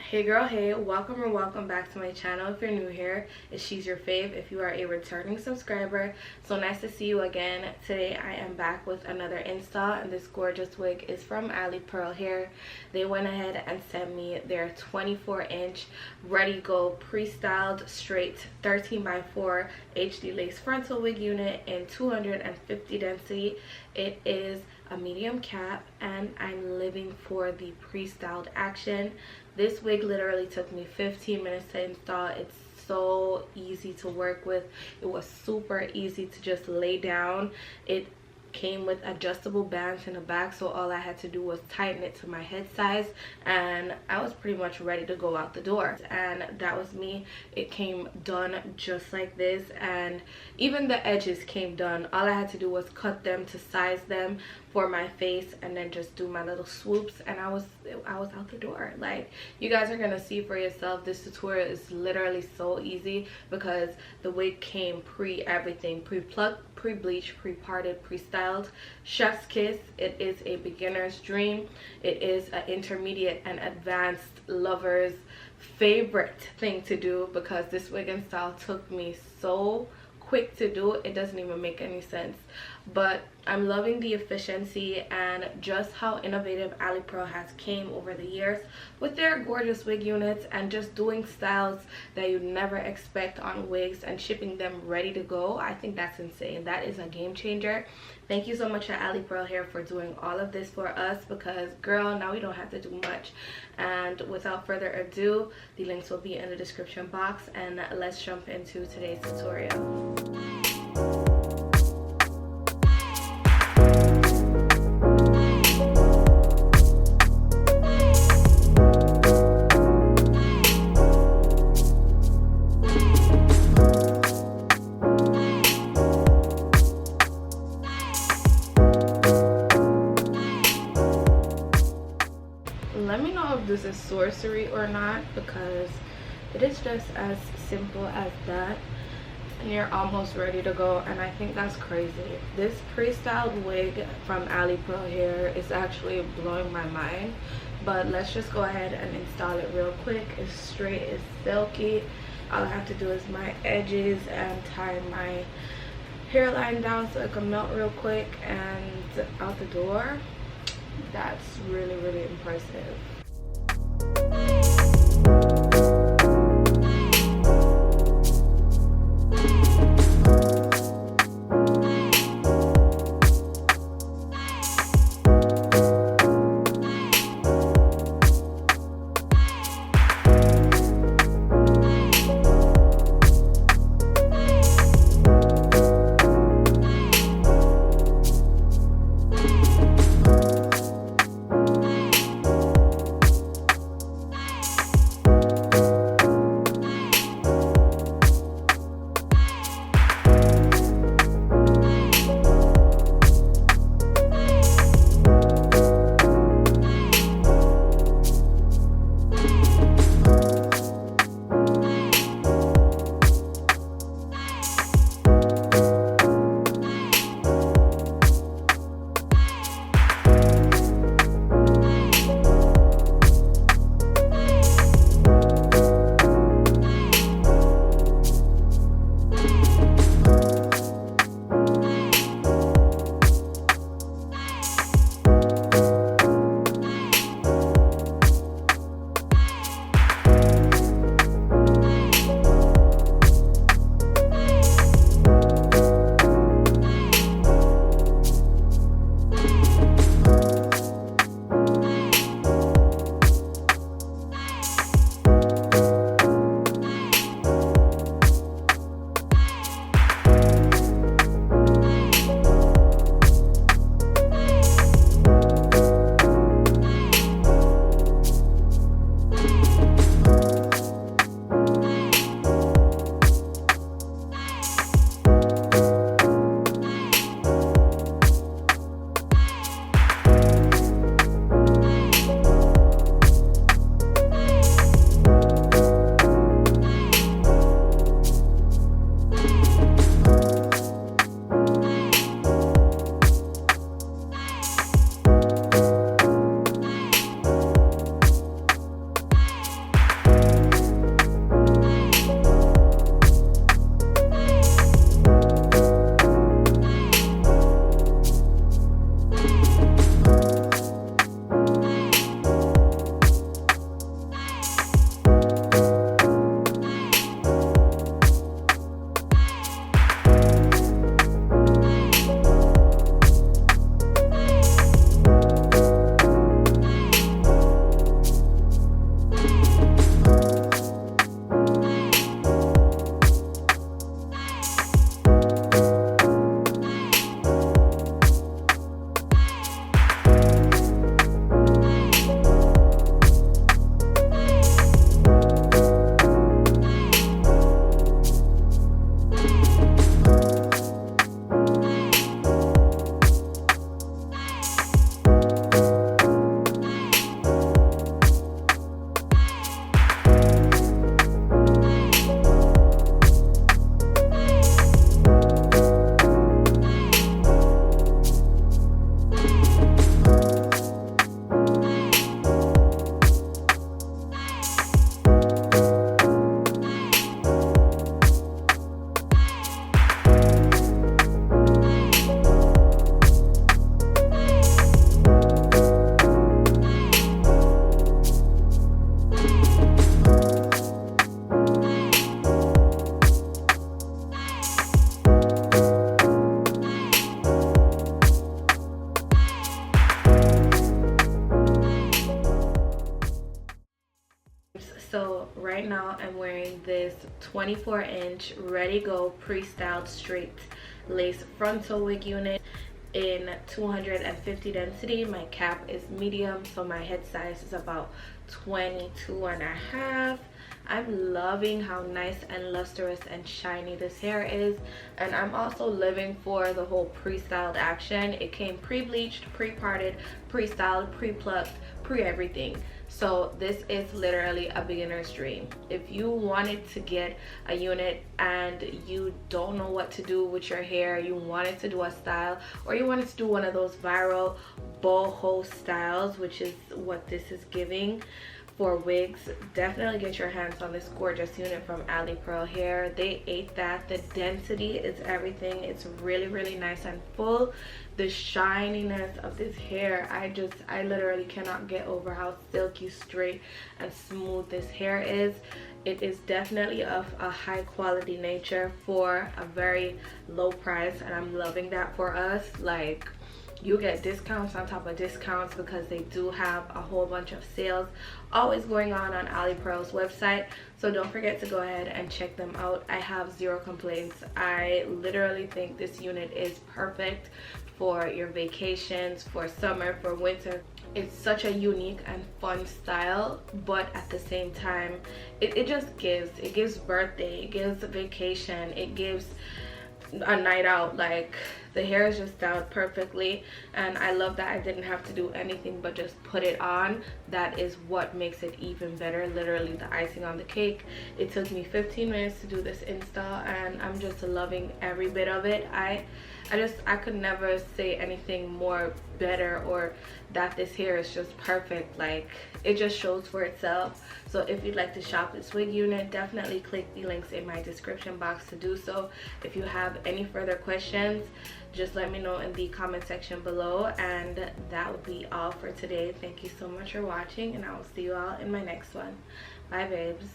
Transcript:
Hey girl, hey, welcome or welcome back to my channel. If you're new here, it's She's Your Fave. If you are a returning subscriber, so nice to see you again. Today I am back with another install, and this gorgeous wig is from AliPearl Hair. They went ahead and sent me their 24-inch ready go pre-styled straight 13x4 HD lace frontal wig unit in 250 density. It is a medium cap and I'm living for the pre-styled action. This wig literally took me 15 minutes to install. It's so easy to work with. It was super easy to just lay down. It came with adjustable bands in the back, so all I had to do was tighten it to my head size and I was pretty much ready to go out the door. And that was me. It came done just like this, and even the edges came done. All I had to do was cut them to size them for my face and then just do my little swoops, and I was out the door. Like, you guys are gonna see for yourself. This tutorial is literally so easy because the wig came pre-everything, pre-plucked, pre-bleached, pre-parted, pre-styled. Chef's kiss. It is a beginner's dream. It is an intermediate and advanced lover's favorite thing to do because this wig install took me so quick to do. It doesn't even make any sense, but I'm loving the efficiency and just how innovative AliPearl has came over the years with their gorgeous wig units and just doing styles that you'd never expect on wigs and shipping them ready to go. I think that's insane. That is a game changer. Thank you so much to AliPearl Hair for doing all of this for us, because girl, now we don't have to do much. And without further ado, the links will be in the description box, and let's jump into today's tutorial. Let me know if this is sorcery or not, because it is just as simple as that and you're almost ready to go, and I think that's crazy. This pre-styled wig from AliPearl Hair is actually blowing my mind, but let's just go ahead and install it real quick. It's straight, it's silky. All I have to do is my edges and tie my hairline down so it can melt real quick and out the door. That's really, really impressive. right now I'm wearing this 24-inch ready go pre-styled straight lace frontal wig unit in 250 density. My cap is medium, so my head size is about 22 and a half. I'm loving how nice and lustrous and shiny this hair is, and I'm also living for the whole pre-styled action. It came pre-bleached, pre-parted, pre-styled, pre-plucked, pre-everything. So this is literally a beginner's dream. If you wanted to get a unit and you don't know what to do with your hair, you wanted to do a style, or you wanted to do one of those viral boho styles, which is what this is giving for wigs, definitely get your hands on this gorgeous unit from AliPearl hair. They ate that. The density is everything. It's really nice and full. The shininess of this hair, I literally cannot get over how silky, straight and smooth this hair is. It is definitely of a high quality nature for a very low price, and I'm loving that for us. Like, you get discounts on top of discounts because they do have a whole bunch of sales always going on AliPearl's website. So don't forget to go ahead and check them out. I have zero complaints. I literally think this unit is perfect for your vacations, for summer, for winter. It's such a unique and fun style, but at the same time, it just gives birthday, it gives vacation, it gives a night out. Like, the hair is just styled perfectly, and I love that I didn't have to do anything but just put it on. That is what makes it even better, literally the icing on the cake. It took me 15 minutes to do this install, and I'm just loving every bit of it. I could never say anything more better, or that this hair is just perfect. Like, it just shows for itself. So if you'd like to shop this wig unit, definitely click the links in my description box to do so. If you have any further questions, just let me know in the comment section below. And that would be all for today. Thank you so much for watching, and I will see you all in my next one. Bye, babes.